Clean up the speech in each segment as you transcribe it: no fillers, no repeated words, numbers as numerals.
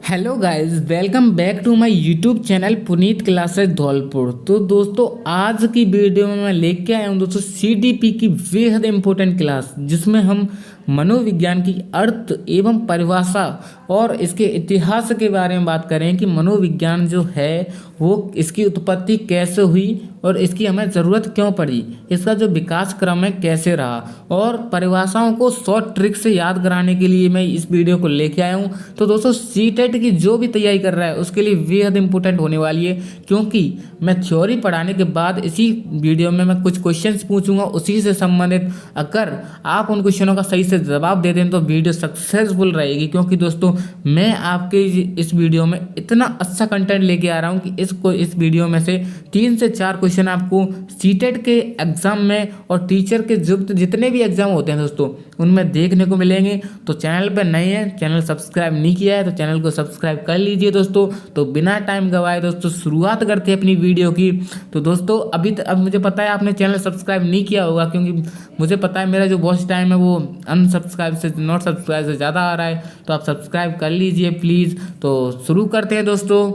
Hello guys, welcome back to my YouTube channel Puneet classes Dholpur. तो दोस्तों, आज की वीडियो में मैं लेके आया हूँ दोस्तों सीडीपी की बेहद इम्पोर्टेंट क्लास, जिसमें हम मनोविज्ञान की अर्थ एवं परिभाषा और इसके इतिहास के बारे में बात करें कि मनोविज्ञान जो है वो इसकी उत्पत्ति कैसे हुई और इसकी हमें ज़रूरत क्यों पड़ी, इसका जो विकास क्रम है कैसे रहा, और परिभाषाओं को शॉर्ट ट्रिक से याद कराने के लिए मैं इस वीडियो को लेके आया हूँ। तो दोस्तों, सीटेट की जो भी तैयारी कर रहा है उसके लिए बेहद इंपॉर्टेंट होने वाली है, क्योंकि मैं थ्योरी पढ़ाने के बाद इसी वीडियो में मैं कुछ क्वेश्चंस पूछूंगा उसी से संबंधित। अगर आप उन क्वेश्चनों का सही से जवाब दे दें तो वीडियो सक्सेसफुल रहेगी, क्योंकि दोस्तों मैं आपके इस वीडियो में इतना अच्छा कंटेंट लेके आ रहा हूँ कि इस वीडियो में से 3 से 4 क्वेश्चन आपको सीटेट के एग्जाम में और टीचर के जितने भी एग्जाम होते हैं दोस्तों उनमें देखने को मिलेंगे। तो चैनल पर नए हैं, चैनल सब्सक्राइब नहीं किया है तो चैनल को सब्सक्राइब कर लीजिए दोस्तों। तो बिना टाइम गवाए दोस्तों शुरुआत करते हैं अपनी वीडियो की। तो दोस्तों, अब मुझे पता है आपने चैनल सब्सक्राइब नहीं किया होगा, क्योंकि मुझे पता है मेरा जो वॉच टाइम है वो अनसब्सक्राइब से नॉट सब्सक्राइब से ज़्यादा आ रहा है। तो आप सब्सक्राइब कर लीजिए प्लीज़। तो शुरू करते हैं दोस्तों।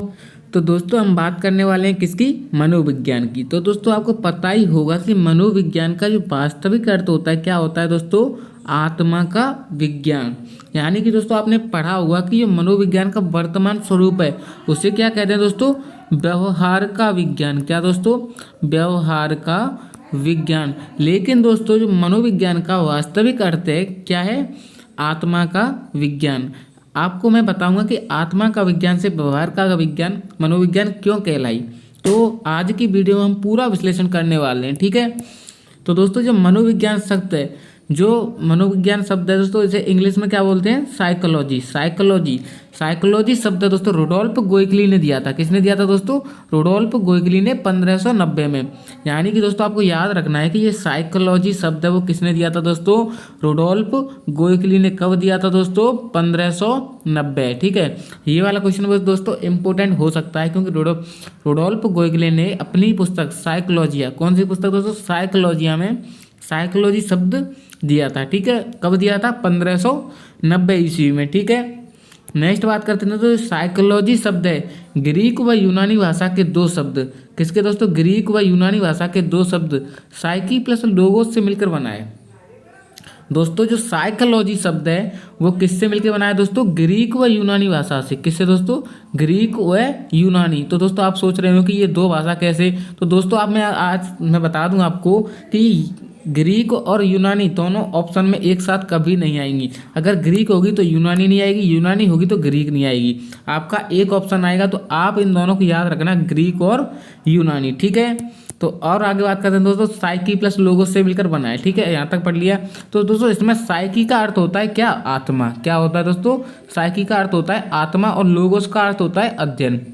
तो दोस्तों, हम बात करने वाले हैं किसकी? मनोविज्ञान की। तो दोस्तों, आपको पता ही होगा कि मनोविज्ञान का जो वास्तविक अर्थ होता है क्या होता है दोस्तों? आत्मा का विज्ञान। यानी कि दोस्तों आपने पढ़ा होगा कि ये मनोविज्ञान का वर्तमान स्वरूप है, उसे क्या कहते हैं दोस्तों? व्यवहार का विज्ञान। क्या दोस्तों? व्यवहार का विज्ञान। लेकिन दोस्तों, जो मनोविज्ञान का वास्तविक अर्थ है क्या है? आत्मा का विज्ञान। आपको मैं बताऊंगा कि आत्मा का विज्ञान से व्यवहार का विज्ञान मनोविज्ञान क्यों कहलाई। तो आज की वीडियो में हम पूरा विश्लेषण करने वाले हैं, ठीक है। तो दोस्तों, जो मनोविज्ञान शब्द है दोस्तों, इसे इंग्लिश में क्या बोलते हैं? साइकोलॉजी शब्द है दोस्तों रुडोल्फ गोइकली ने दिया था। किसने दिया था दोस्तों? रुडोल्फ गोइकली ने 1590 में। यानी कि दोस्तों आपको याद रखना है कि ये साइकोलॉजी शब्द है वो किसने दिया था दोस्तों? रुडोल्फ गोइकली ने। कब दिया था दोस्तों? 1590, ठीक है। ये वाला क्वेश्चन दोस्तों इंपॉर्टेंट हो सकता है, क्योंकि रुडोल्फ गोइकली ने अपनी पुस्तक साइकोलॉजिया, कौन सी पुस्तक दोस्तों? साइकोलॉजिया में साइकोलॉजी शब्द दिया था, ठीक है। कब दिया था? 1590 ईस्वी में, ठीक है। नेक्स्ट बात करते हैं तो साइकोलॉजी शब्द है ग्रीक व यूनानी भाषा के 2 शब्द। किसके दोस्तों? ग्रीक व यूनानी भाषा के 2 शब्द साइकी प्लस लोगोस से मिलकर बना है। दोस्तों, जो साइकोलॉजी शब्द है वो किससे मिलकर बना है दोस्तों? ग्रीक व यूनानी भाषा से। किससे दोस्तों? ग्रीक व यूनानी। तो दोस्तों आप सोच रहे हो कि ये 2 भाषा कैसे? तो दोस्तों आज मैं बता दूं आपको कि ग्रीक और यूनानी दोनों ऑप्शन में एक साथ कभी नहीं आएंगी। अगर ग्रीक होगी तो यूनानी नहीं आएगी, यूनानी होगी तो ग्रीक नहीं आएगी। आपका एक ऑप्शन आएगा, तो आप इन दोनों को याद रखना, ग्रीक और यूनानी, ठीक है। तो और आगे बात करते हैं दोस्तों, साइकी प्लस लोगोस से मिलकर बना है, ठीक है। यहाँ तक पढ़ लिया। तो दोस्तों इसमें साइकी का अर्थ होता है क्या? आत्मा। क्या होता है दोस्तों? साइकी का अर्थ होता है आत्मा, और लोगोस का अर्थ होता है अध्ययन।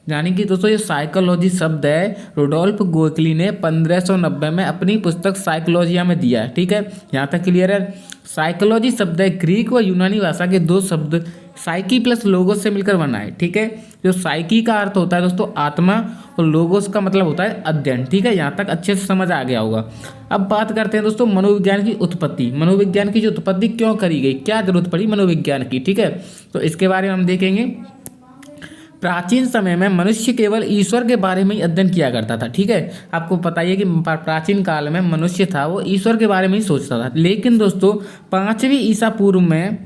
यानी कि दोस्तों ये साइकोलॉजी शब्द है रुडोल्फ गोइकली ने 1590 में अपनी पुस्तक साइकोलॉजिया में दिया है, ठीक है। यहाँ तक क्लियर है। साइकोलॉजी शब्द है ग्रीक व यूनानी भाषा के 2 शब्द साइकी प्लस लोगोस से मिलकर बना है, ठीक है। जो साइकी का अर्थ होता है दोस्तों आत्मा, और लोगोस का मतलब होता है अध्ययन, ठीक है। यहाँ तक अच्छे से समझ आ गया होगा। अब बात करते हैं दोस्तों मनोविज्ञान की उत्पत्ति। मनोविज्ञान की जो उत्पत्ति क्यों करी गई, क्या जरूरत पड़ी मनोविज्ञान की, ठीक है। तो इसके बारे में हम देखेंगे। प्राचीन समय में मनुष्य केवल ईश्वर के बारे में ही अध्ययन किया करता था, ठीक है। आपको पता ही है कि प्राचीन काल में मनुष्य था वो ईश्वर के बारे में ही सोचता था। लेकिन दोस्तों 5वीं ईसा पूर्व में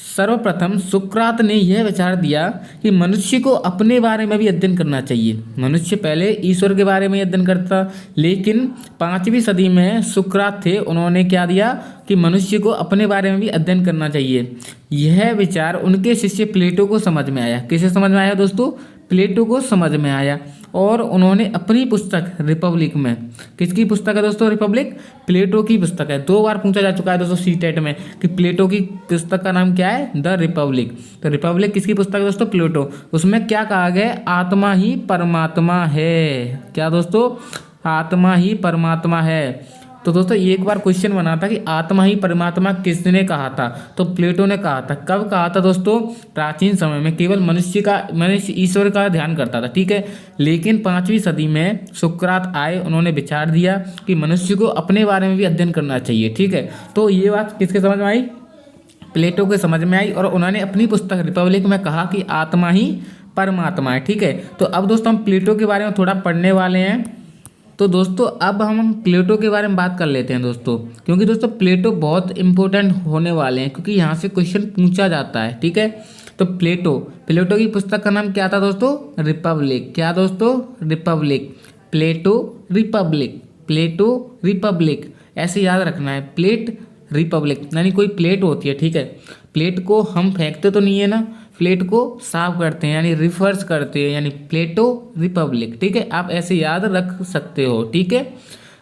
सर्वप्रथम सुकरात ने यह विचार दिया कि मनुष्य को अपने बारे में भी अध्ययन करना चाहिए। मनुष्य पहले ईश्वर के बारे में ही अध्ययन करता, लेकिन 5वीं सदी में सुकरात थे, उन्होंने क्या दिया कि मनुष्य को अपने बारे में भी अध्ययन करना चाहिए। यह विचार उनके शिष्य प्लेटो को समझ में आया। किसे समझ में आया दोस्तों? प्लेटो को समझ में आया, और उन्होंने अपनी पुस्तक रिपब्लिक में, किसकी पुस्तक है दोस्तों? रिपब्लिक, प्लेटो की पुस्तक है। 2 बार पूछा जा चुका है दोस्तों सीटेट में कि प्लेटो की पुस्तक का नाम क्या है? The Republic. तो रिपब्लिक किसकी पुस्तक है दोस्तों? प्लेटो। उसमें क्या कहा गया? आत्मा ही परमात्मा है। क्या दोस्तों? आत्मा ही परमात्मा है। तो दोस्तों एक बार क्वेश्चन बना था कि आत्मा ही परमात्मा किसने कहा था? तो प्लेटो ने कहा था। कब कहा था दोस्तों? प्राचीन समय में केवल मनुष्य ईश्वर का ध्यान करता था, ठीक है। लेकिन 5वीं सदी में सुकरात आए, उन्होंने विचार दिया कि मनुष्य को अपने बारे में भी अध्ययन करना चाहिए, ठीक है। तो ये बात किसके समझ में आई? प्लेटो के समझ में आई और उन्होंने अपनी पुस्तक रिपब्लिक में कहा कि आत्मा ही परमात्मा है। ठीक है, तो अब दोस्तों हम प्लेटो के बारे में थोड़ा पढ़ने वाले हैं। तो दोस्तों अब हम प्लेटो के बारे में बात कर लेते हैं दोस्तों, क्योंकि दोस्तों प्लेटो बहुत इंपॉर्टेंट होने वाले हैं, क्योंकि यहाँ से क्वेश्चन पूछा जाता है। ठीक है, तो प्लेटो की पुस्तक का नाम क्या था दोस्तों? रिपब्लिक। क्या दोस्तों? रिपब्लिक। प्लेटो रिपब्लिक ऐसे याद रखना है, प्लेट रिपब्लिक, यानी कोई प्लेट होती है। ठीक है, प्लेट को हम फेंकते तो नहीं है ना, प्लेट को साफ करते हैं यानी रिवर्स करते हैं, यानी प्लेटो रिपब्लिक। ठीक है, आप ऐसे याद रख सकते हो। ठीक है,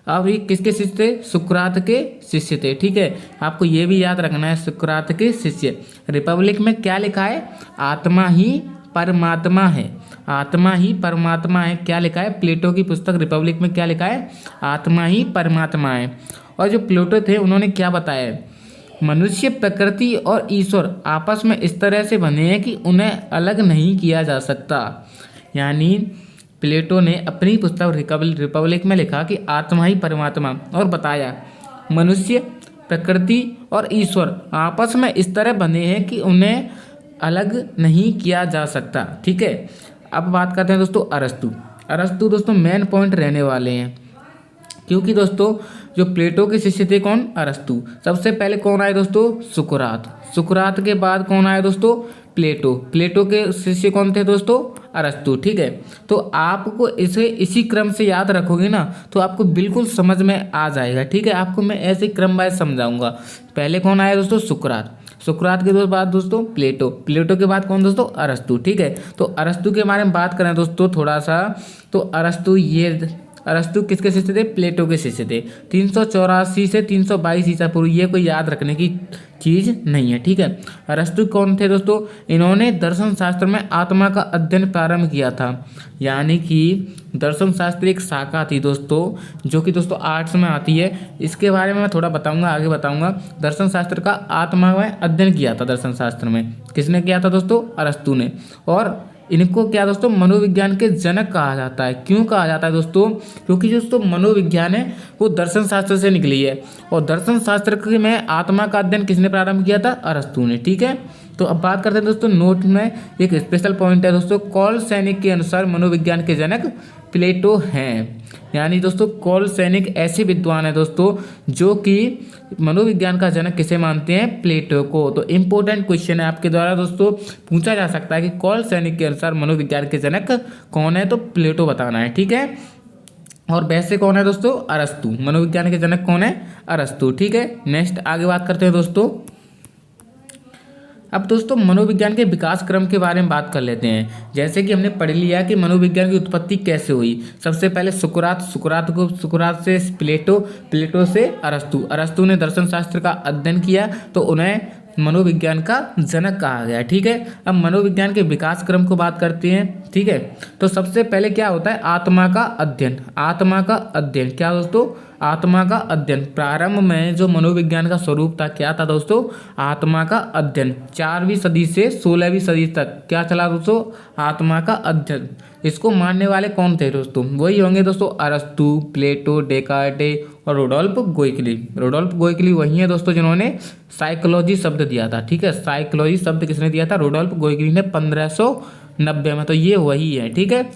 अब ये किसके शिष्य थे? सुकरात के शिष्य थे। ठीक है, आपको ये भी याद रखना है, सुकरात के शिष्य। रिपब्लिक में क्या लिखा है? आत्मा ही परमात्मा है। आत्मा ही परमात्मा है। क्या लिखा है? प्लेटो की पुस्तक रिपब्लिक में क्या लिखा है? आत्मा ही परमात्मा है। और जो प्लेटो थे उन्होंने क्या बताया? मनुष्य, प्रकृति और ईश्वर आपस में इस तरह से बने हैं कि उन्हें अलग नहीं किया जा सकता। यानी प्लेटो ने अपनी पुस्तक रिपब्लिक में लिखा कि आत्मा ही परमात्मा, और बताया मनुष्य, प्रकृति और ईश्वर आपस में इस तरह बने हैं कि उन्हें अलग नहीं किया जा सकता। ठीक है, अब बात करते हैं दोस्तों अरस्तु दोस्तों मेन पॉइंट रहने वाले हैं, क्योंकि दोस्तों जो प्लेटो के शिष्य थे कौन? अरस्तु। सबसे पहले कौन आए दोस्तों? सुकरात के बाद कौन आए दोस्तों? प्लेटो के शिष्य कौन थे दोस्तों? अरस्तु। ठीक है, तो आपको इसे इसी क्रम से याद रखोगे ना तो आपको बिल्कुल समझ में आ जाएगा। ठीक है, आपको मैं ऐसे क्रम वाइज समझाऊंगा। पहले कौन आया दोस्तों? सुकरात के बाद दोस्तों प्लेटो के बाद कौन दोस्तों? अरस्तु। ठीक है, तो अरस्तु के बारे में बात करें दोस्तों थोड़ा सा, तो अरस्तु किसके शिष्य थे? प्लेटो के शिष्य थे। 384 से 322 ईसा पूर्व, ये कोई याद रखने की चीज़ नहीं है। ठीक है, अरस्तु कौन थे दोस्तों? इन्होंने दर्शन शास्त्र में आत्मा का अध्ययन प्रारंभ किया था। यानी कि दर्शन शास्त्र एक शाखा थी दोस्तों, जो कि दोस्तों आर्ट्स में आती है। इसके बारे में मैं थोड़ा बताऊंगा, आगे बताऊंगा। दर्शन शास्त्र का आत्मा में अध्ययन किया था दर्शन शास्त्र में, किसने किया था दोस्तों? अरस्तु ने। और इनको क्या दोस्तों? मनोविज्ञान के जनक कहा जाता है। क्यों कहा जाता है दोस्तों? क्योंकि दोस्तों मनोविज्ञान है वो दर्शन शास्त्र से निकली है, और दर्शन शास्त्र में आत्मा का अध्ययन किसने प्रारंभ किया था? अरस्तु ने। ठीक है, तो अब बात करते हैं दोस्तों नोट में एक स्पेशल पॉइंट है दोस्तों, कॉल सैनिक के अनुसार मनोविज्ञान के जनक प्लेटो हैं। यानी दोस्तों कॉल सैनिक ऐसे विद्वान है दोस्तों जो कि मनोविज्ञान का जनक किसे मानते हैं? प्लेटो को। तो इम्पोर्टेंट क्वेश्चन है आपके द्वारा दोस्तों पूछा जा सकता है कि कॉल सैनिक के अनुसार मनोविज्ञान के जनक कौन है? तो प्लेटो बताना है। ठीक है, और वैसे कौन है दोस्तों? अरस्तु। मनोविज्ञान के जनक कौन है? अरस्तु। ठीक है, नेक्स्ट आगे बात करते हैं दोस्तों। अब दोस्तों मनोविज्ञान के विकास क्रम के बारे में बात कर लेते हैं। जैसे कि हमने पढ़ लिया कि मनोविज्ञान की उत्पत्ति कैसे हुई। सबसे पहले सुकरात से प्लेटो से अरस्तु ने दर्शन शास्त्र का अध्ययन किया, तो उन्हें मनोविज्ञान का जनक कहा गया। ठीक है, अब मनोविज्ञान के विकास क्रम को बात करते हैं। ठीक है, तो सबसे पहले क्या होता है? आत्मा का अध्ययन। क्या दोस्तों? आत्मा का अध्ययन। प्रारंभ में जो मनोविज्ञान का स्वरूप था क्या था दोस्तों? आत्मा का अध्ययन। 4वीं सदी से 16वीं सदी तक क्या चला दोस्तों? आत्मा का अध्ययन। इसको मानने वाले कौन थे दोस्तों? वही होंगे दोस्तों अरस्तु, प्लेटो, डेकार्टे और रुडोल्फ गोइकली वही है दोस्तों जिन्होंने साइकोलॉजी शब्द दिया था। ठीक है, साइकोलॉजी शब्द किसने दिया था? रुडोल्फ गोइकली ने 1590 में। तो ये वही है। ठीक है,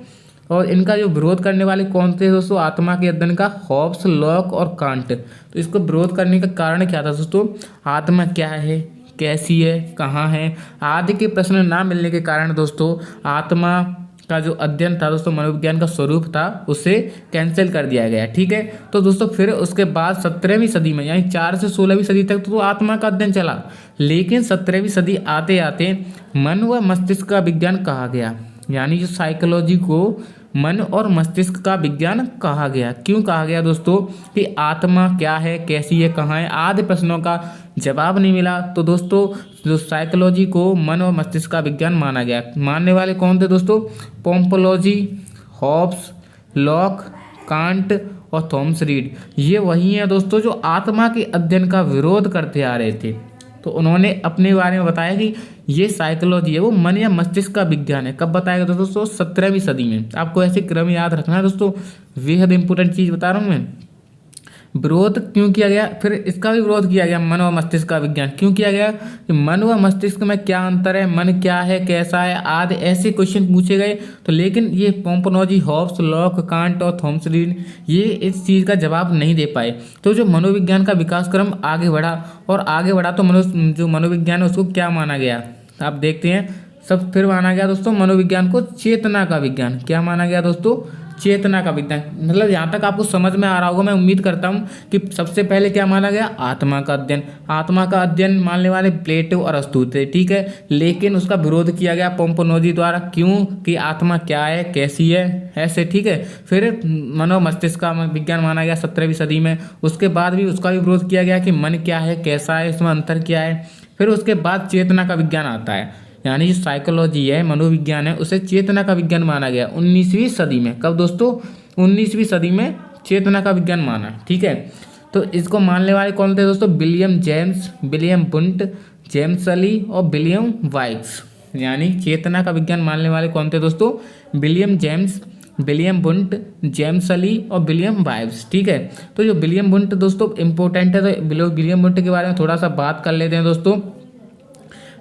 और इनका जो विरोध करने वाले कौन थे दोस्तों आत्मा के अध्ययन का? हॉब्स, लॉक और कांट। तो इसको विरोध करने का कारण क्या था दोस्तों? आत्मा क्या है, कैसी है, कहाँ है, आदि के प्रश्न ना मिलने के कारण दोस्तों आत्मा का जो अध्ययन था दोस्तों मनोविज्ञान का स्वरूप था उसे कैंसिल कर दिया गया। ठीक है, तो दोस्तों फिर उसके बाद 17वीं सदी में यानी 4 से 16वीं सदी तक तो आत्मा का अध्ययन चला, लेकिन 17वीं सदी आते आते मन व मस्तिष्क का विज्ञान कहा गया। यानी जो साइकोलॉजी को मन और मस्तिष्क का विज्ञान कहा गया। क्यों कहा गया दोस्तों? कि आत्मा क्या है, कैसी है, कहाँ है, आदि प्रश्नों का जवाब नहीं मिला, तो दोस्तों जो साइकोलॉजी को मन और मस्तिष्क का विज्ञान माना गया। मानने वाले कौन थे दोस्तों? पोम्पोलॉजी, हॉब्स, लॉक, कांट और थॉमस रीड। ये वही हैं दोस्तों जो आत्मा के अध्ययन का विरोध करते आ रहे थे। तो उन्होंने अपने बारे में बताया कि ये साइकोलॉजी है वो मन या मस्तिष्क का विज्ञान है। कब बताया गया दोस्तों? 17वीं सदी में। आपको ऐसे क्रम याद रखना है दोस्तों, बेहद इंपॉर्टेंट चीज़ बता रहा हूँ मैं। विरोध क्यों किया गया? फिर इसका भी विरोध किया गया, मन व मस्तिष्क का विज्ञान क्यों किया गया कि मन व मस्तिष्क में क्या अंतर है, मन क्या है, कैसा है आदि ऐसे क्वेश्चन पूछे गए। तो लेकिन ये पोम्पनोजी, हॉब्स, लॉक, कांट और थॉमस रीड ये इस चीज़ का जवाब नहीं दे पाए। तो जो मनोविज्ञान का विकास क्रम आगे बढ़ा और आगे बढ़ा तो जो मनोविज्ञान है उसको क्या माना गया आप देखते हैं। सब फिर माना गया दोस्तों मनोविज्ञान को चेतना का विज्ञान। क्या माना गया दोस्तों? चेतना का विज्ञान। मतलब यहाँ तक आपको समझ में आ रहा होगा, मैं उम्मीद करता हूँ कि सबसे पहले क्या माना गया? आत्मा का अध्ययन। आत्मा का अध्ययन मानने वाले प्लेटो और अरस्तू थे, ठीक है। लेकिन उसका विरोध किया गया पोम्पनोजी द्वारा। क्यों? कि आत्मा क्या है, कैसी है, ऐसे, ठीक है। फिर मनो मस्तिष्क का विज्ञान माना गया 17वीं सदी में। उसके बाद भी उसका भी विरोध किया गया कि मन क्या है, कैसा है, इसमें अंतर क्या है। फिर उसके बाद चेतना का विज्ञान आता है, यानी जो साइकोलॉजी है, मनोविज्ञान है, उसे चेतना का विज्ञान माना गया 19वीं सदी में। कब दोस्तों? 19वीं सदी में चेतना का विज्ञान माना, ठीक है। तो इसको मानने वाले कौन थे दोस्तों? विलियम जेम्स, विलियम बुंट, जेम्स अली और विलियम वाइक्स। यानी चेतना का विज्ञान मानने वाले कौन थे दोस्तों? विलियम जेम्स, विलियम बुंट, जेम्स अली और विलियम वाइव्स, ठीक है। तो जो विलियम बुंट दोस्तों इंपॉर्टेंट है, तो विलियम बुंट के बारे में थोड़ा सा बात कर लेते हैं दोस्तों।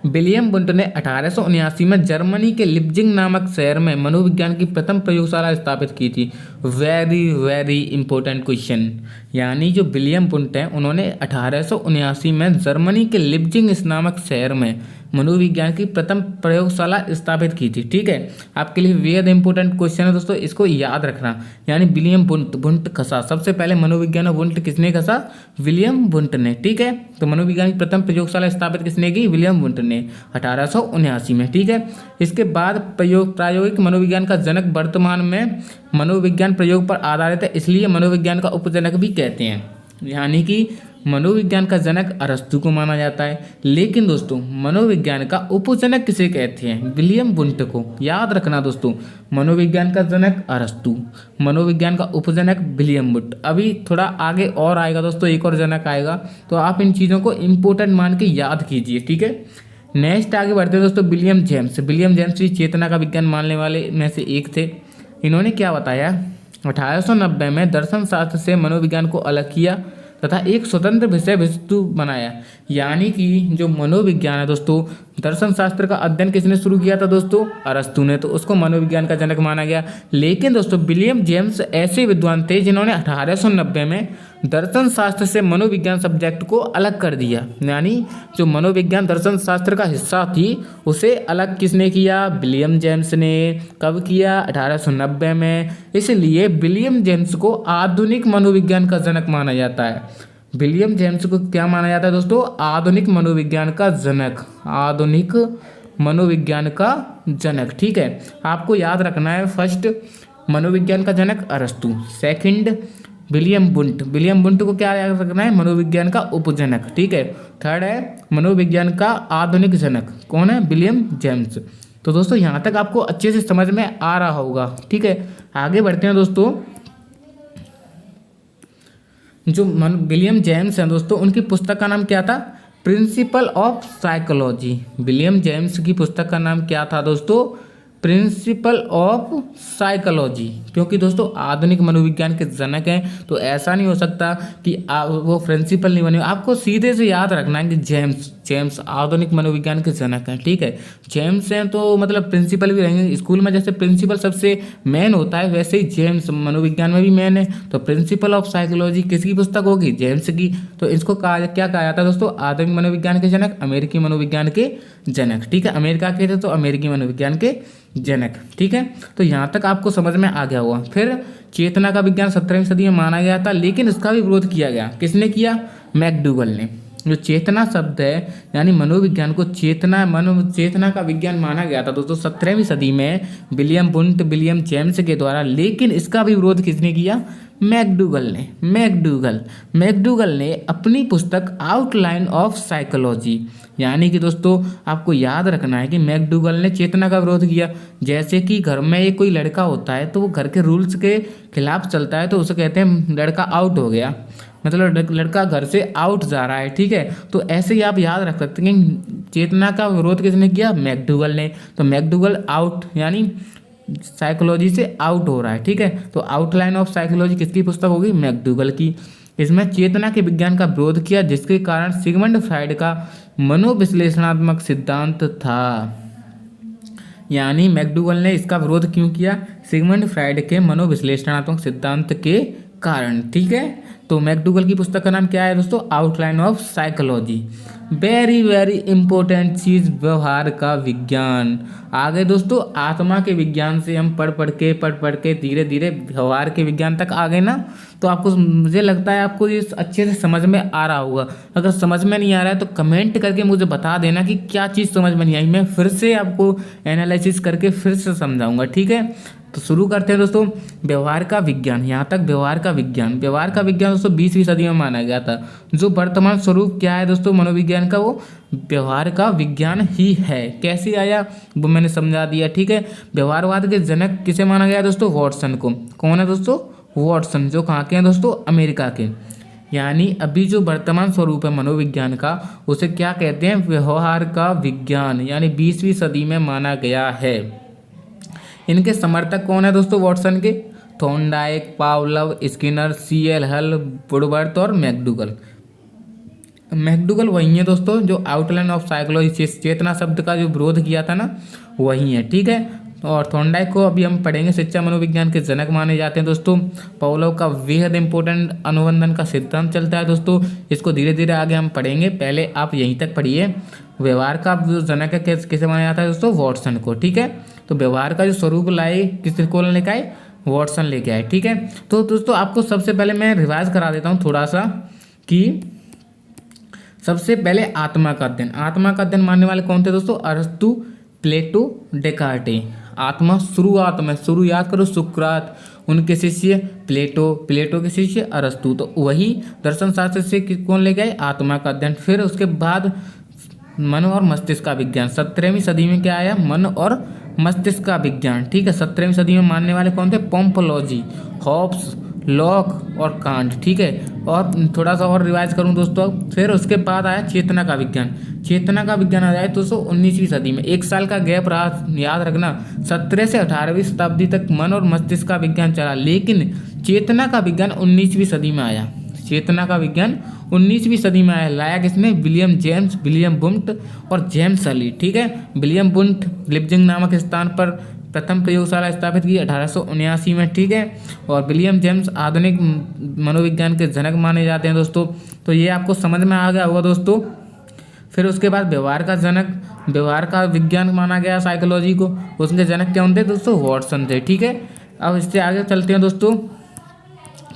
विलियम बुंट ने 1879 में जर्मनी के लिप्जिंग नामक शहर में मनोविज्ञान की प्रथम प्रयोगशाला स्थापित की थी। Very very important question. यानी जो विलियम बुंट हैं उन्होंने 1879 में जर्मनी के लिप्जिंग नामक शहर में मनोविज्ञान की प्रथम प्रयोगशाला स्थापित की थी, ठीक है। आपके लिए वेरी इंपॉर्टेंट क्वेश्चन है दोस्तों, इसको याद रखना। यानी विलियम बुंट, बुंट खसा सबसे पहले मनोविज्ञान और बुंट किसने खसा? विलियम बुंट ने, ठीक है। तो मनोविज्ञान की प्रथम प्रयोगशाला स्थापित किसने की? विलियम बुंट ने 1879 में, ठीक है। इसके बाद प्रायोगिक मनोविज्ञान का जनक वर्तमान में मनोविज्ञान प्रयोग पर आधारित है, इसलिए मनोविज्ञान का उपजनक भी कहते हैं। यानी कि मनोविज्ञान का जनक अरस्तू को माना जाता है, लेकिन दोस्तों मनोविज्ञान का उपजनक किसे कहते हैं? विलियम बुंट को। याद रखना दोस्तों, मनोविज्ञान का जनक अरस्तू, मनोविज्ञान का उपजनक विलियम बुंट। अभी थोड़ा आगे और आएगा दोस्तों, एक और जनक आएगा, तो आप इन चीज़ों को इम्पोर्टेंट मान के याद कीजिए, ठीक है। नेक्स्ट आगे बढ़ते हैं दोस्तों, विलियम जेम्स। विलियम जेम्स भी चेतना का विज्ञान मानने वाले में से एक थे। इन्होंने क्या बताया? 1890 में दर्शन शास्त्र से मनोविज्ञान को अलग किया तथा एक स्वतंत्र विषय वस्तु बनाया। यानी कि जो मनोविज्ञान है दोस्तों, दर्शन शास्त्र का अध्ययन किसने शुरू किया था दोस्तों? अरस्तू ने, तो उसको मनोविज्ञान का जनक माना गया। लेकिन दोस्तों विलियम जेम्स ऐसे विद्वान थे जिन्होंने 1890 में दर्शन शास्त्र से मनोविज्ञान सब्जेक्ट को अलग कर दिया। यानी जो मनोविज्ञान दर्शन शास्त्र का हिस्सा थी उसे अलग किसने किया? विलियम जेम्स ने। कब किया? 1890 में। इसलिए विलियम जेम्स को आधुनिक मनोविज्ञान का जनक माना जाता है। विलियम जेम्स को क्या माना जाता है दोस्तों? आधुनिक मनोविज्ञान का जनक, आधुनिक मनोविज्ञान का जनक, ठीक है। आपको याद रखना है, फर्स्ट मनोविज्ञान का जनक अरस्तू, सेकंड विलियम बुंट। विलियम बुंट को क्या याद रखना है? मनोविज्ञान का उपजनक, ठीक है। थर्ड है मनोविज्ञान का आधुनिक जनक, कौन है? William James. तो दोस्तों यहाँ तक आपको अच्छे से समझ में आ रहा होगा, ठीक है। आगे बढ़ते हैं दोस्तों। जो विलियम जेम्स हैं दोस्तों, उनकी पुस्तक का नाम क्या था? Principle of psychology. William James की पुस्तक का नाम क्या था दोस्तों? Principle of psychology. क्योंकि दोस्तों आधुनिक मनोविज्ञान के जनक हैं, तो ऐसा नहीं हो सकता कि वो प्रिंसिपल नहीं बने। आपको सीधे से याद रखना है कि जेम्स आधुनिक मनोविज्ञान के जनक हैं, ठीक है। जेम्स हैं तो मतलब प्रिंसिपल भी रहेंगे। स्कूल में जैसे प्रिंसिपल सबसे मेन होता है, वैसे ही जेम्स मनोविज्ञान में भी मेन है। तो प्रिंसिपल ऑफ साइकोलॉजी किसकी पुस्तक होगी? जेम्स की। तो इसको क्या कहा जाता है दोस्तों? आधुनिक मनोविज्ञान के जनक, अमेरिकी मनोविज्ञान के जनक, ठीक है। अमेरिका के थे तो अमेरिकी मनोविज्ञान के जनक, ठीक है। तो यहाँ तक आपको समझ में आ गया होगा। फिर चेतना का विज्ञान 17वीं सदी में माना गया था, लेकिन इसका भी विरोध किया गया। किसने किया? मैकडूगल ने। जो चेतना शब्द है, यानी मनोविज्ञान को चेतना का विज्ञान माना गया था दोस्तों 17वीं सदी में विलियम बुंट, विलियम जेम्स के द्वारा। लेकिन इसका भी विरोध किसने किया? मैकडूगल ने अपनी पुस्तक आउटलाइन ऑफ साइकोलॉजी। यानी कि दोस्तों आपको याद रखना है कि मैकडूगल ने चेतना का विरोध किया। जैसे कि घर में एक कोई लड़का होता है तो वो घर के रूल्स के खिलाफ चलता है, तो उसे कहते हैं लड़का आउट हो गया, मतलब लड़का घर से आउट जा रहा है, ठीक है। तो ऐसे ही आप याद रख सकते हैं कि चेतना का विरोध किसने किया? मैकडूगल ने। तो मैकडूगल आउट यानी साइकोलॉजी से आउट हो रहा है, ठीक है। तो आउटलाइन ऑफ साइकोलॉजी किसकी पुस्तक होगी? मैकडूगल की। इसमें चेतना के विज्ञान का विरोध किया, जिसके कारण सिगमंड फ्राइड का मनोविश्लेषणात्मक सिद्धांत था। यानी मैकडूगल ने इसका विरोध क्यों किया? सिगमंड फ्राइड के मनोविश्लेषणात्मक सिद्धांत के कारण। ठीक है, तो मैकडूगल की पुस्तक का नाम क्या है दोस्तों? Outline of psychology. Very very important चीज, व्यवहार का विज्ञान। आगे दोस्तों आत्मा के विज्ञान से हम पढ़ पढ़ के धीरे धीरे व्यवहार के विज्ञान तक आ गए ना, तो आपको, मुझे लगता है आपको ये अच्छे से समझ में आ रहा होगा। अगर समझ में नहीं आ रहा है तो कमेंट करके मुझे बता देना कि क्या चीज़ समझ में नहीं आई, मैं फिर से आपको एनालिसिस करके फिर से समझाऊंगा। ठीक है, तो शुरू करते हैं दोस्तों। व्यवहार का विज्ञान, यहाँ तक व्यवहार का विज्ञान दोस्तों 20वीं सदी में माना गया था। जो वर्तमान स्वरूप क्या है दोस्तों मनोविज्ञान का? वो व्यवहार का विज्ञान ही है। कैसे आया वो मैंने समझा दिया। ठीक है, व्यवहारवाद के जनक किसे माना गया दोस्तों? वॉटसन को। कौन है दोस्तों? वॉटसन, जो कहाँ के हैं दोस्तों? अमेरिका के। यानी अभी जो वर्तमान स्वरूप है मनोविज्ञान का, उसे क्या कहते हैं? व्यवहार का विज्ञान, यानी 20वीं सदी में माना गया है। इनके समर्थक कौन है दोस्तों वॉटसन के? Thorndike, पावलव, Skinner, C.L. हल, वुडवर्थ और मैकडूगल। मैकडूगल वही है दोस्तों जो आउटलाइन ऑफ साइकोलॉजी, चेतना शब्द का जो विरोध किया था ना, वही है। ठीक है, और थॉर्नडाइक को अभी हम पढ़ेंगे, शिक्षा मनोविज्ञान के जनक माने जाते हैं दोस्तों। पावलोव का बेहद इंपॉर्टेंट अनुबंधन का सिद्धांत चलता है दोस्तों, इसको धीरे धीरे आगे हम पढ़ेंगे, पहले आप यहीं तक पढ़िए। व्यवहार का जो जनक है किसे माना जाता है दोस्तों? वॉटसन को। ठीक है, तो व्यवहार का जो स्वरूप लाए किसको लेके आए? वॉटसन लेके आए। ठीक है, तो दोस्तों आपको सबसे पहले मैं रिवाइज करा देता हूँ थोड़ा सा कि सबसे पहले आत्मा का अध्ययन। आत्मा का अध्ययन मानने वाले कौन थे दोस्तों? अरस्तु, प्लेटो, डेकार्टे। आत्मा शुरुआत में, शुरू याद करो, सुकरात, उनके शिष्य प्लेटो, प्लेटो के शिष्य अरस्तु। तो वही दर्शन शास्त्र से कौन ले गए? आत्मा का अध्ययन। फिर उसके बाद मन और मस्तिष्क का विज्ञान। 17वीं सदी में क्या आया? मन और मस्तिष्क का विज्ञान। ठीक है, 17वीं सदी में मानने वाले कौन थे? पोम्पोलॉजी, हॉब्स, लॉक और कांट। ठीक है, और थोड़ा सा और रिवाइज करूं दोस्तों। फिर उसके बाद आया चेतना का विज्ञान। चेतना का विज्ञान आ जाए दोस्तों 19वीं सदी में। 1 साल का गैप रहा, याद रखना। 17 से 18वीं शताब्दी तक मन और मस्तिष्क का विज्ञान चला, लेकिन चेतना का विज्ञान 19वीं सदी में आया। चेतना का विज्ञान 19वीं सदी में आया। लाया किसने? विलियम जेम्स, विलियम वुंट और जेम्स अली। ठीक है, विलियम वुंट लिप्जिंग नामक स्थान पर प्रथम प्रयोगशाला स्थापित की 1879 में। ठीक है, और विलियम जेम्स आधुनिक मनोविज्ञान के जनक माने जाते हैं दोस्तों। तो ये आपको समझ में आ गया होगा दोस्तों। फिर उसके बाद व्यवहार का जनक, व्यवहार का विज्ञान माना गया साइकोलॉजी को, उसके जनक क्या होते दोस्तों? वॉटसन थे। ठीक है, अब इससे आगे चलते हैं दोस्तों,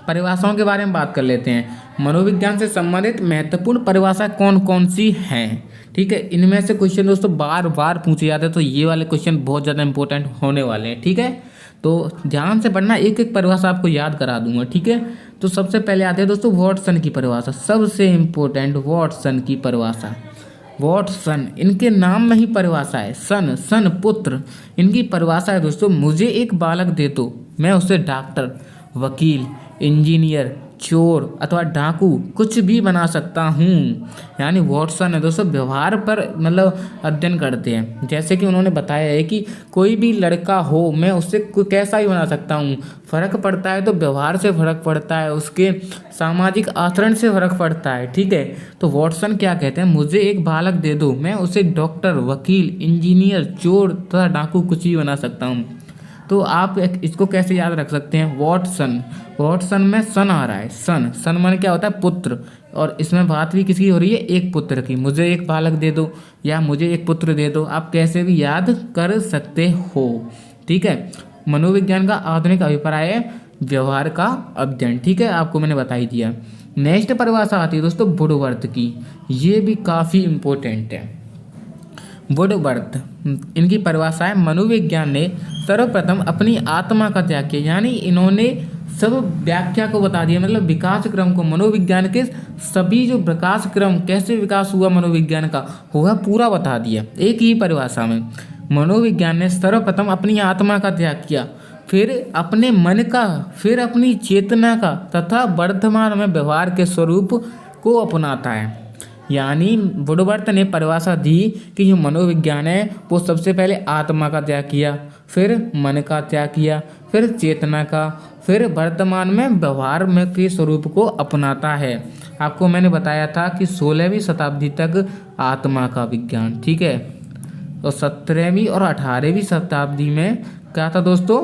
परिभाषाओं के बारे में बात कर लेते हैं। मनोविज्ञान से संबंधित महत्वपूर्ण परिभाषा कौन कौन सी हैं? ठीक है, इनमें से क्वेश्चन दोस्तों बार बार पूछे जाते हैं, तो ये वाले क्वेश्चन बहुत ज़्यादा इंपॉर्टेंट होने वाले हैं। ठीक है, तो ध्यान से पढ़ना, एक एक परिभाषा आपको याद करा दूंगा। ठीक है, तो सबसे पहले आते हैं दोस्तों वॉटसन की परिभाषा। सबसे इम्पोर्टेंट वॉटसन की परिभाषा। वॉटसन, इनके नाम में ही परिभाषा है। सन, सन पुत्र, इनकी परिभाषा है दोस्तों, मुझे एक बालक दे दो, मैं उसे डॉक्टर, वकील, इंजीनियर, चोर अथवा डाकू कुछ भी बना सकता हूँ। यानी वॉटसन है दोस्तों व्यवहार पर मतलब अध्ययन करते हैं। जैसे कि उन्होंने बताया है कि कोई भी लड़का हो, मैं उससे कैसा भी बना सकता हूँ। फर्क पड़ता है तो व्यवहार से फर्क पड़ता है, उसके सामाजिक आचरण से फर्क पड़ता है। ठीक है, तो वॉटसन क्या कहते हैं? मुझे एक बालक दे दो, मैं उसे डॉक्टर, वकील, इंजीनियर, चोर तथा डाकू कुछ भी बना सकता हूँ। तो आप इसको कैसे याद रख सकते हैं? वॉटसन, वॉटसन में सन आ रहा है। सन, सन माने क्या होता है? पुत्र, और इसमें बात भी किसकी हो रही है? एक पुत्र की। मुझे एक बालक दे दो या मुझे एक पुत्र दे दो, आप कैसे भी याद कर सकते हो। ठीक है, मनोविज्ञान का आधुनिक अभिप्राय है व्यवहार का अध्ययन। ठीक है, आपको मैंने बता ही दिया। नेक्स्ट परिभाषा आती है दोस्तों वुडवर्थ की, ये भी काफ़ी इम्पोर्टेंट है। वुडवर्थ, इनकी परिभाषा है, मनोविज्ञान ने सर्वप्रथम अपनी आत्मा का त्याग किया। यानी इन्होंने सब व्याख्या को बता दिया, मतलब विकास क्रम को, मनोविज्ञान के सभी जो विकास क्रम, कैसे विकास हुआ मनोविज्ञान का, वह पूरा बता दिया एक ही परिभाषा में। मनोविज्ञान ने सर्वप्रथम अपनी आत्मा का त्याग किया, फिर अपने मन का, फिर अपनी चेतना का, तथा वर्तमान में व्यवहार के स्वरूप को अपनाता है। यानी वुडवर्थ ने परिभाषा दी कि जो मनोविज्ञान है वो सबसे पहले आत्मा का त्याग किया, फिर मन का त्याग किया, फिर चेतना का, फिर वर्तमान में व्यवहार में के स्वरूप को अपनाता है। आपको मैंने बताया था कि 16वीं शताब्दी तक आत्मा का विज्ञान, ठीक है, और 17वीं और 18वीं शताब्दी में क्या था दोस्तों,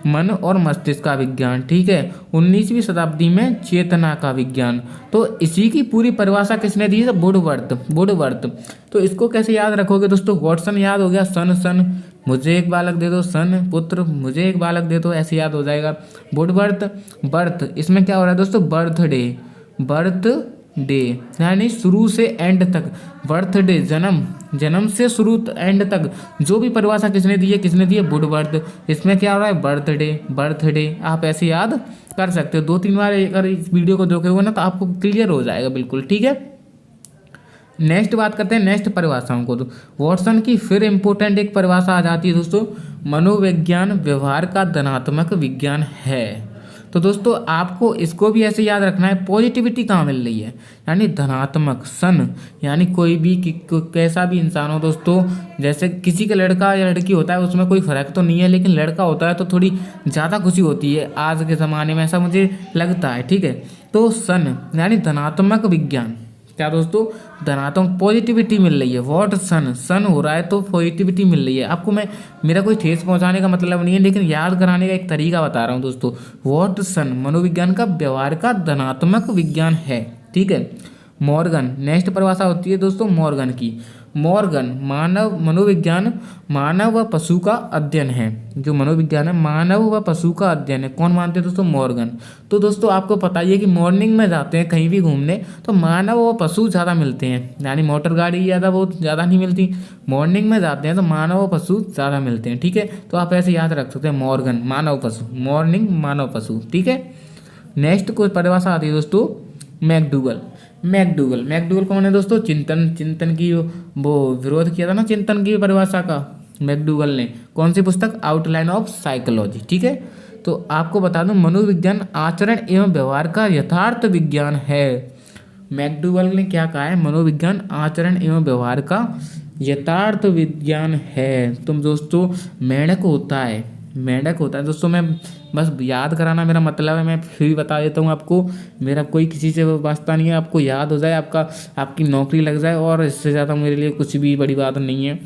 मन और मस्तिष्क का विज्ञान, ठीक है। 19वीं शताब्दी में चेतना का विज्ञान। तो इसी की पूरी परिभाषा किसने दी है, वुडवर्थ। तो इसको कैसे याद रखोगे दोस्तों, वॉटसन याद हो गया, सन मुझे एक बालक दे दो, सन पुत्र मुझे एक बालक दे दो, ऐसे याद हो जाएगा। वुडवर्थ, बर्थ, इसमें क्या हो रहा है दोस्तों, बर्थडे यानी शुरू से एंड तक, बर्थडे जन्म से शुरू एंड तक जो भी परिभाषा किसने दी है, वुडवर्थ। इसमें क्या हो रहा है, बर्थडे आप ऐसे याद कर सकते हो। 2-3 बार अगर इस वीडियो को देखोगे ना तो आपको क्लियर हो जाएगा बिल्कुल, ठीक है। नेक्स्ट बात करते हैं नेक्स्ट परिभाषाओं को। तो वॉटसन की फिर इम्पोर्टेंट एक परिभाषा आ जाती है दोस्तों, मनोविज्ञान व्यवहार का धनात्मक विज्ञान है। तो दोस्तों आपको इसको भी ऐसे याद रखना है, पॉजिटिविटी कहाँ मिल रही है, यानी धनात्मक, सन यानी कोई भी कैसा भी इंसान हो दोस्तों, जैसे किसी का लड़का या लड़की होता है उसमें कोई फर्क तो नहीं है, लेकिन लड़का होता है तो थोड़ी ज़्यादा खुशी होती है आज के ज़माने में, ऐसा मुझे लगता है, ठीक है। तो सन यानी धनात्मक विज्ञान, क्या दोस्तों, धनात्मक पॉजिटिविटी मिल रही है। वॉट सन हो रहा है तो पॉजिटिविटी मिल रही है। आपको मैं मेरा कोई ठेस पहुंचाने का मतलब नहीं है, लेकिन याद कराने का एक तरीका बता रहा हूँ दोस्तों। वॉट सन मनोविज्ञान का व्यवहार का धनात्मक विज्ञान है, ठीक है। मॉर्गन, नेक्स्ट परिभाषा होती है दोस्तों मॉर्गन की। मॉर्गन मनोविज्ञान मानव व पशु का अध्ययन है। जो मनोविज्ञान है मानव व पशु का अध्ययन है। कौन मानते हैं दोस्तों, मॉर्गन। तो दोस्तों आपको पता ही है कि मॉर्निंग में जाते हैं कहीं भी घूमने तो मानव व पशु ज़्यादा मिलते हैं, यानी मोटर गाड़ी बहुत ज़्यादा नहीं मिलती। मॉर्निंग में जाते हैं तो मानव व पशु ज़्यादा मिलते हैं, ठीक है। तो आप ऐसे याद रख सकते हैं, मॉर्गन मानव पशु, मॉर्निंग मानव पशु, ठीक है। नेक्स्ट कोई परिभाषा आती है दोस्तों मैकडूगल कौन है दोस्तों, चिंतन की वो विरोध किया था ना चिंतन की परिभाषा का मैकडूगल ने। कौन सी पुस्तक, आउटलाइन ऑफ साइकोलॉजी, ठीक है। तो आपको बता दूं मनोविज्ञान आचरण एवं व्यवहार का यथार्थ विज्ञान है। मैकडूगल ने क्या कहा है, मनोविज्ञान आचरण एवं व्यवहार का यथार्थ विज्ञान है। तुम दोस्तों मेंढक होता है दोस्तों, मैं बस याद कराना मेरा मतलब है, मैं फिर भी बता देता हूँ आपको, मेरा कोई किसी से वास्ता नहीं है, आपको याद हो जाए, आपकी नौकरी लग जाए, और इससे ज़्यादा मेरे लिए कुछ भी बड़ी बात नहीं है।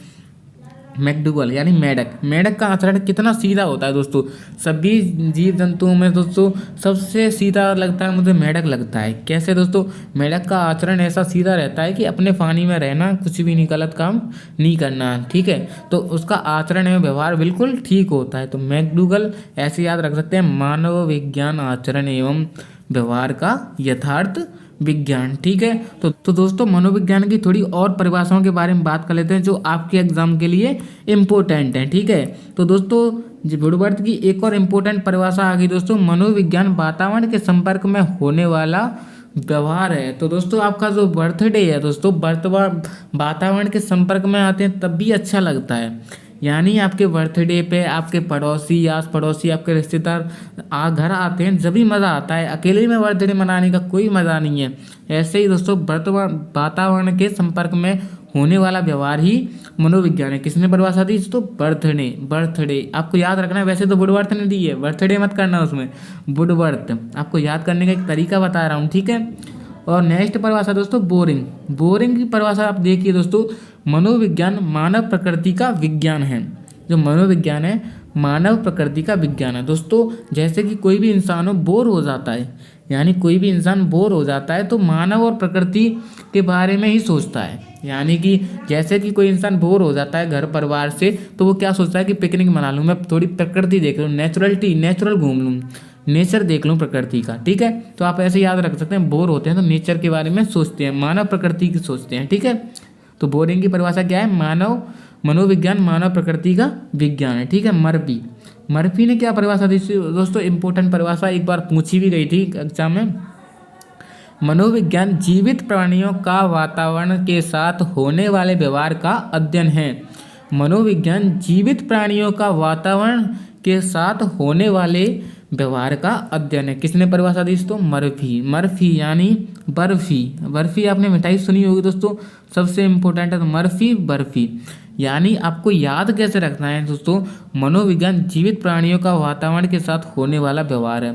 मैकडूगल यानी मेंढक का आचरण कितना सीधा होता है दोस्तों, सभी जीव जंतुओं में दोस्तों सबसे सीधा लगता है मुझे मेंढक लगता है। कैसे दोस्तों, मेंढक का आचरण ऐसा सीधा रहता है कि अपने पानी में रहना, कुछ भी गलत काम नहीं करना, ठीक है। तो उसका आचरण एवं व्यवहार बिल्कुल ठीक होता है। तो मैकडूगल ऐसे याद रख सकते हैं, मानव विज्ञान आचरण एवं व्यवहार का यथार्थ विज्ञान, ठीक है। तो दोस्तों मनोविज्ञान की थोड़ी और परिभाषाओं के बारे में बात कर लेते हैं जो आपके एग्जाम के लिए इम्पोर्टेंट है, ठीक है। तो दोस्तों वुडवर्थ की एक और इम्पोर्टेंट परिभाषा आ गई दोस्तों, मनोविज्ञान वातावरण के संपर्क में होने वाला व्यवहार है। तो दोस्तों आपका जो बर्थडे है दोस्तों, वातावरण के संपर्क में आते हैं तब भी अच्छा लगता है, यानी आपके बर्थडे पे आपके पड़ोसी, आस पड़ोसी, आपके रिश्तेदार घर आते हैं जब भी मज़ा आता है, अकेले में बर्थडे मनाने का कोई मज़ा नहीं है। ऐसे ही दोस्तों वातावरण के संपर्क में होने वाला व्यवहार ही मनोविज्ञान है। किसने परिभाषा दी दोस्तों, बर्थडे आपको याद रखना है, वैसे तो वुडवर्थ ने दी है, बर्थडे मत करना उसमें, वुडवर्थ आपको याद करने का एक तरीका बता रहा हूँ, ठीक है। और नेक्स्ट परिभाषा दोस्तों बोरिंग की परिभाषा आप देखिए दोस्तों, मनोविज्ञान मानव प्रकृति का विज्ञान है। जो मनोविज्ञान है मानव प्रकृति का विज्ञान है दोस्तों। जैसे कि कोई भी इंसान बोर हो जाता है, यानी कोई भी इंसान बोर हो जाता है तो मानव और प्रकृति के बारे में ही सोचता है। यानी कि जैसे कि कोई इंसान बोर हो जाता है घर परिवार से तो वो क्या सोचता है कि पिकनिक मना लूँ, मैं थोड़ी प्रकृति देख लूँ, नेचुरल घूम लूँ, नेचर देख लूँ प्रकृति का, ठीक है। तो आप ऐसे याद रख सकते हैं, बोर होते हैं तो नेचर के बारे में सोचते हैं, मानव प्रकृति की सोचते हैं, ठीक है। तो बोरिंग की परिभाषा क्या है, मनोविज्ञान मानव प्रकृति का विज्ञान है, ठीक है। मर्फी ने क्या परिभाषा दी दोस्तों, इंपॉर्टेंट परिभाषा, एक बार पूछी भी गई थी एग्जाम में। मनोविज्ञान जीवित प्राणियों का वातावरण के साथ होने वाले व्यवहार का अध्ययन है। मनोविज्ञान जीवित प्राणियों का वातावरण के साथ होने वाले व्यवहार का अध्ययन है। किसने परिभाषा दी दोस्तों? मर्फी। मर्फी यानी बर्फी। बर्फी आपने मिठाई सुनी होगी दोस्तों, सबसे इम्पोर्टेंट है तो मर्फी बर्फी। यानी आपको याद कैसे रखना है दोस्तों, मनोविज्ञान जीवित प्राणियों का वातावरण के साथ होने वाला व्यवहार है।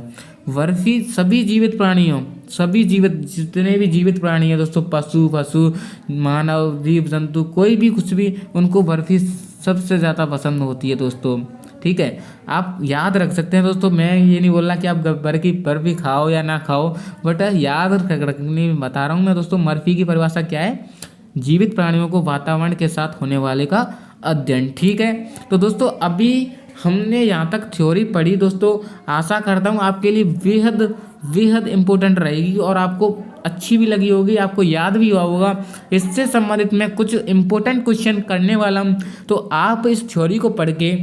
बर्फी सभी जीवित प्राणियों, सभी जीवित जितने भी जीवित प्राणी हैं दोस्तों, पशु मानव जीव जंतु कोई भी कुछ भी, उनको बर्फी सबसे ज़्यादा पसंद होती है दोस्तों। ठीक है, आप याद रख सकते हैं दोस्तों। मैं ये नहीं बोल रहा कि आप बर्फी खाओ या ना खाओ, बट याद रखने बता रहा हूँ मैं दोस्तों। मर्फी की परिभाषा क्या है? जीवित प्राणियों को वातावरण के साथ होने वाले का अध्ययन। ठीक है, तो दोस्तों अभी हमने यहाँ तक थ्योरी पढ़ी दोस्तों। आशा करता हूँ आपके लिए बेहद बेहद इम्पोर्टेंट रहेगी और आपको अच्छी भी लगी होगी, आपको याद भी हुआ होगा। इससे संबंधित मैं कुछ इम्पोर्टेंट क्वेश्चन करने वाला हूँ, तो आप इस थ्योरी को पढ़ के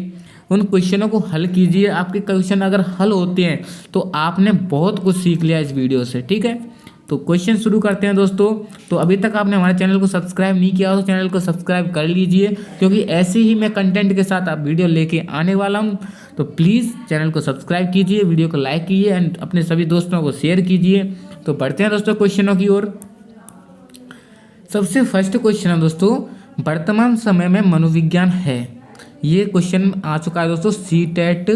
उन क्वेश्चनों को हल कीजिए। आपके क्वेश्चन अगर हल होते हैं तो आपने बहुत कुछ सीख लिया इस वीडियो से। ठीक है, तो क्वेश्चन शुरू करते हैं दोस्तों। तो अभी तक आपने हमारे चैनल को सब्सक्राइब नहीं किया तो चैनल को सब्सक्राइब कर लीजिए, क्योंकि ऐसे ही मैं कंटेंट के साथ आप वीडियो लेके आने वाला हूं। तो प्लीज़ चैनल को सब्सक्राइब कीजिए, वीडियो को लाइक कीजिए एंड अपने सभी दोस्तों को शेयर कीजिए। तो बढ़ते हैं दोस्तों क्वेश्चनों की ओर। सबसे फर्स्ट क्वेश्चन है दोस्तों, वर्तमान समय में मनोविज्ञान है। ये क्वेश्चन आ चुका है दोस्तों सीटेट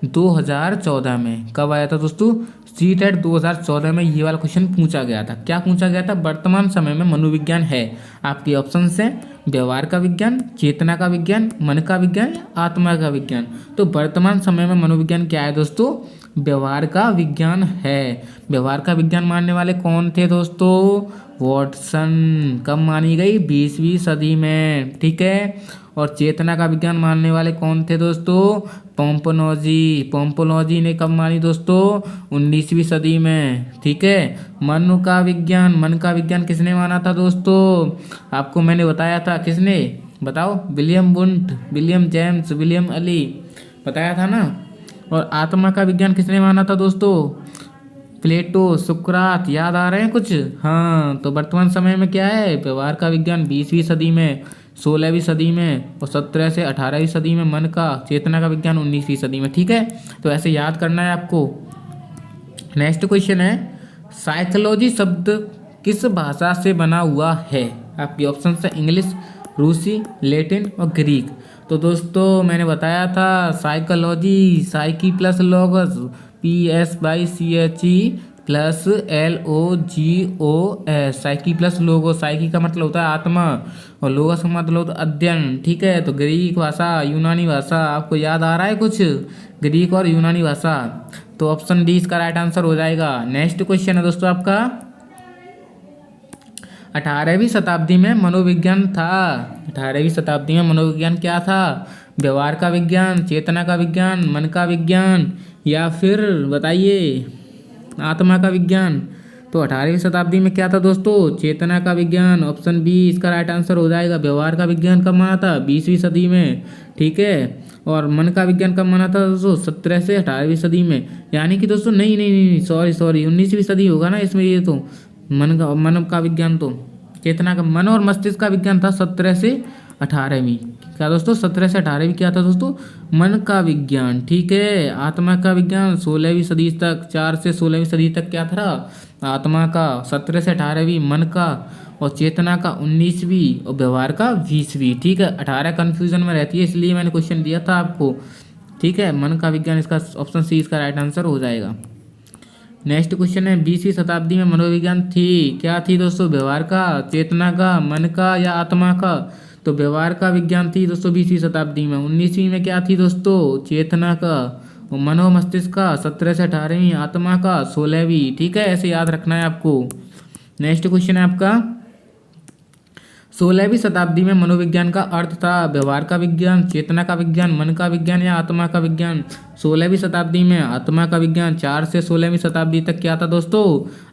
2014 में। कब आया था दोस्तों? सीटेट 2014 में ये वाला क्वेश्चन पूछा गया था। क्या पूछा गया था? वर्तमान समय में मनोविज्ञान है। आपके ऑप्शन है व्यवहार का विज्ञान, चेतना का विज्ञान, मन का विज्ञान या आत्मा का विज्ञान। तो वर्तमान समय में मनोविज्ञान क्या है दोस्तों? व्यवहार का विज्ञान है। व्यवहार का विज्ञान मानने वाले कौन थे दोस्तों? वॉटसन। कब मानी गई? 20वीं सदी में। ठीक है, और चेतना का विज्ञान मानने वाले कौन थे दोस्तों? पोम्पनोजी। पोम्पनोजी ने कब मानी दोस्तों? 19वीं सदी में। ठीक है, मन का विज्ञान किसने माना था दोस्तों? आपको मैंने बताया था, किसने बताओ? William Wundt, William James, William Ali, बताया था ना। और आत्मा का विज्ञान किसने माना था दोस्तों? प्लेटो, सुकरात। याद आ रहे हैं कुछ? हाँ, तो वर्तमान समय में क्या है? व्यवहार का विज्ञान 20वीं सदी में, 16वीं सदी में, और 17 से 18वीं सदी में मन का, चेतना का विज्ञान 19वीं सदी में। ठीक है, तो ऐसे याद करना है आपको। नेक्स्ट क्वेश्चन है, साइकोलॉजी शब्द किस भाषा से बना हुआ है? आपकी ऑप्शन है इंग्लिश, रूसी, लैटिन और ग्रीक। तो दोस्तों मैंने बताया था psychology, psyche plus logos, PSYCHE plus LOGOS, psyche plus logo. Psyche का मतलब होता है आत्मा और लोगोस का मतलब होता है अध्ययन। ठीक है, तो ग्रीक भाषा, यूनानी भाषा, आपको याद आ रहा है कुछ? ग्रीक और यूनानी भाषा। तो ऑप्शन डी इसका राइट आंसर हो जाएगा। नेक्स्ट क्वेश्चन है दोस्तों आपका, 18वीं शताब्दी में मनोविज्ञान था। 18वीं शताब्दी में मनोविज्ञान क्या था? व्यवहार का विज्ञान, चेतना का विज्ञान, मन का विज्ञान, या फिर बताइए आत्मा का विज्ञान। तो 18वीं शताब्दी में क्या था दोस्तों? चेतना का विज्ञान। ऑप्शन बी इसका राइट आंसर हो जाएगा। व्यवहार का विज्ञान कब माना था? 20वीं सदी में। ठीक है, और मन का विज्ञान कब माना था दोस्तों? 17 से 18वीं सदी में। यानी कि दोस्तों नहीं, सॉरी 19वीं सदी होगा ना इसमें। ये तो मन का विज्ञान, तो चेतना का, मन और मस्तिष्क का विज्ञान था 17 से 18वीं। क्या दोस्तों? 17 से 18वीं क्या था दोस्तों? मन का विज्ञान। ठीक है, आत्मा का विज्ञान 16वीं सदी तक, 4 से 16वीं सदी तक क्या था? आत्मा का। 17 से 18वीं मन का, और चेतना का 19वीं, और व्यवहार का 20वीं। ठीक है, 18 कन्फ्यूजन में रहती है, इसलिए मैंने क्वेश्चन दिया था आपको। ठीक है, मन का विज्ञान इसका ऑप्शन सी इसका राइट आंसर हो जाएगा। नेक्स्ट क्वेश्चन है, 20वीं शताब्दी में मनोविज्ञान थी, क्या थी दोस्तों? व्यवहार का, चेतना का, मन का या आत्मा का? तो व्यवहार का विज्ञान थी दोस्तों 20वीं शताब्दी में। 19वीं में क्या थी दोस्तों? चेतना का, और मनो मस्तिष्क का। 17 से 18वीं आत्मा का, 16वीं। ठीक है, ऐसे याद रखना है आपको। नेक्स्ट क्वेश्चन है आपका, 16वीं शताब्दी में मनोविज्ञान का अर्थ था व्यवहार का विज्ञान, चेतना का विज्ञान, मन का विज्ञान या आत्मा का विज्ञान। 16वीं शताब्दी में आत्मा का विज्ञान। 4 से 16वीं शताब्दी तक क्या था दोस्तों?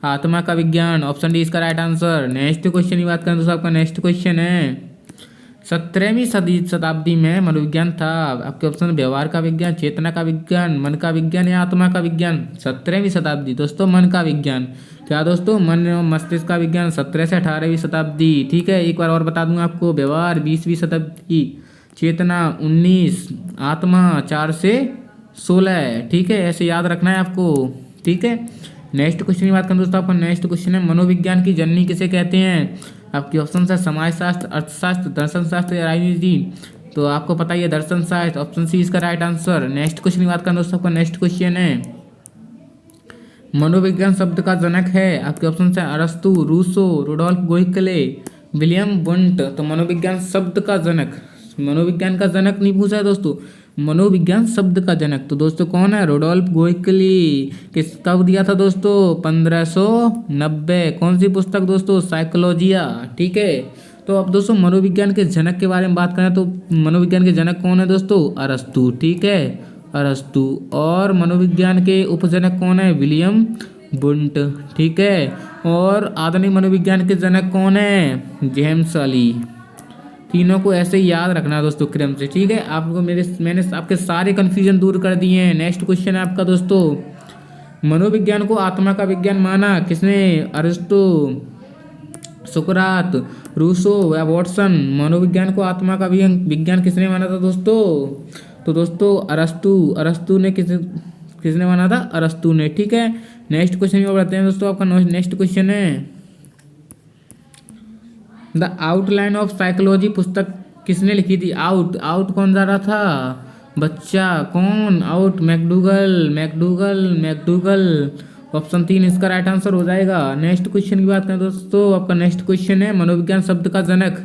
आत्मा का विज्ञान। ऑप्शन डी इसका राइट आंसर। नेक्स्ट क्वेश्चन की बात करें दोस्तों, आपका नेक्स्ट क्वेश्चन है, 17वीं शताब्दी में मनोविज्ञान था। आपके ऑप्शन व्यवहार का विज्ञान, चेतना का विज्ञान, मन का विज्ञान या आत्मा का विज्ञान। 17वीं शताब्दी दोस्तों मन का विज्ञान। क्या दोस्तों? मन और मस्तिष्क का विज्ञान 17 से 18वीं शताब्दी। ठीक है, एक बार और बता दूंगा आपको, व्यवहार 20वीं शताब्दी, चेतना 19, आत्मा 4 से 16 है। ठीक है, ऐसे याद रखना है आपको। ठीक है, नेक्स्ट क्वेश्चन की बात करें दोस्तों, आपका नेक्स्ट क्वेश्चन है मनोविज्ञान की जननी किसे कहते हैं। आपके ऑप्शन है समाजशास्त्र, अर्थशास्त्र, दर्शन शास्त्र या राजनीति। तो आपको पता ही है दर्शन शास्त्र, ऑप्शन सी इसका राइट आंसर। नेक्स्ट क्वेश्चन की बात करें दोस्तों, आपका नेक्स्ट क्वेश्चन है मनोविज्ञान शब्द का जनक है। आपके ऑप्शन है अरस्तु, रूसो, रुडोल्फ गोहिकले, विलियम वुंट। तो मनोविज्ञान शब्द का जनक, मनोविज्ञान का जनक नहीं पूछा है दोस्तों, मनोविज्ञान शब्द का जनक तो दोस्तों कौन है, रुडोल्फ गोहिकली। किस कब दिया था दोस्तों, 1590। कौन सी पुस्तक दोस्तों, साइकोलॉजिया। ठीक है, तो अब दोस्तों मनोविज्ञान के जनक के बारे में बात करें तो मनोविज्ञान के जनक कौन है दोस्तों, अरस्तु। ठीक है, अरस्तु। और मनोविज्ञान के उपजनक कौन है, विलियम वुंट। ठीक है, और आधुनिक मनोविज्ञान के जनक कौन है, जेम्स अली। तीनों को ऐसे ही याद रखना है दोस्तों क्रम से। ठीक है, आपको मैंने आपके सारे कन्फ्यूजन दूर कर दिए हैं। नेक्स्ट क्वेश्चन है आपका दोस्तों, मनोविज्ञान को आत्मा का विज्ञान माना किसने, अरिस्टो, सुकरात, रूसो या वॉटसन। मनोविज्ञान को आत्मा का विज्ञान किसने माना था दोस्तों, तो दोस्तों अरस्तु ने किसने माना था, अरस्तु ने। ठीक है, नेक्स्ट क्वेश्चन में बढ़ते हैं दोस्तों। आपका नेक्स्ट क्वेश्चन है द आउटलाइन ऑफ साइकोलॉजी पुस्तक किसने लिखी थी। आउट कौन जा रहा था, बच्चा। कौन आउट, मैकडूगल। ऑप्शन 3 इसका राइट आंसर हो जाएगा। नेक्स्ट क्वेश्चन की बात करें दोस्तों, आपका नेक्स्ट क्वेश्चन है मनोविज्ञान शब्द का जनक,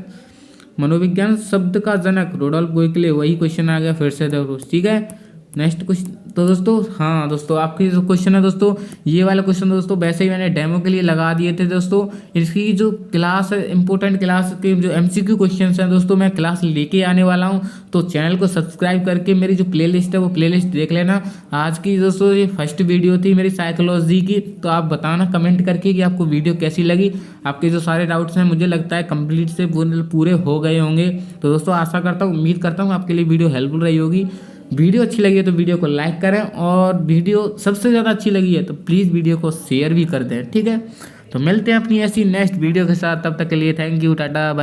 मनोविज्ञान शब्द का जनक रुडोल्फ गोहिकले। वही क्वेश्चन आ गया फिर से देखो। ठीक है, नेक्स्ट क्वेश्चन तो दोस्तों, हाँ दोस्तों आपकी जो क्वेश्चन है दोस्तों, ये वाला क्वेश्चन दोस्तों वैसे ही मैंने डेमो के लिए लगा दिए थे दोस्तों। इसकी जो क्लास है, इंपॉर्टेंट क्लास के जो MCQ क्वेश्चन हैं दोस्तों, मैं क्लास लेके आने वाला हूँ। तो चैनल को सब्सक्राइब करके मेरी जो प्लेलिस्ट है वो प्लेलिस्ट देख लेना। आज की दोस्तों ये फर्स्ट वीडियो थी मेरी साइकोलॉजी की। तो आप बताना कमेंट करके कि आपको वीडियो कैसी लगी। आपके जो सारे डाउट्स हैं मुझे लगता है कंप्लीट से पूरे हो गए होंगे। तो दोस्तों आशा करता हूँ, उम्मीद करता हूँ आपके लिए वीडियो हेल्पफुल रही होगी। वीडियो अच्छी लगी है तो वीडियो को लाइक करें, और वीडियो सबसे ज़्यादा अच्छी लगी है तो प्लीज़ वीडियो को शेयर भी कर दें। ठीक है, तो मिलते हैं अपनी ऐसी नेक्स्ट वीडियो के साथ। तब तक के लिए थैंक यू, टाटा, बाय।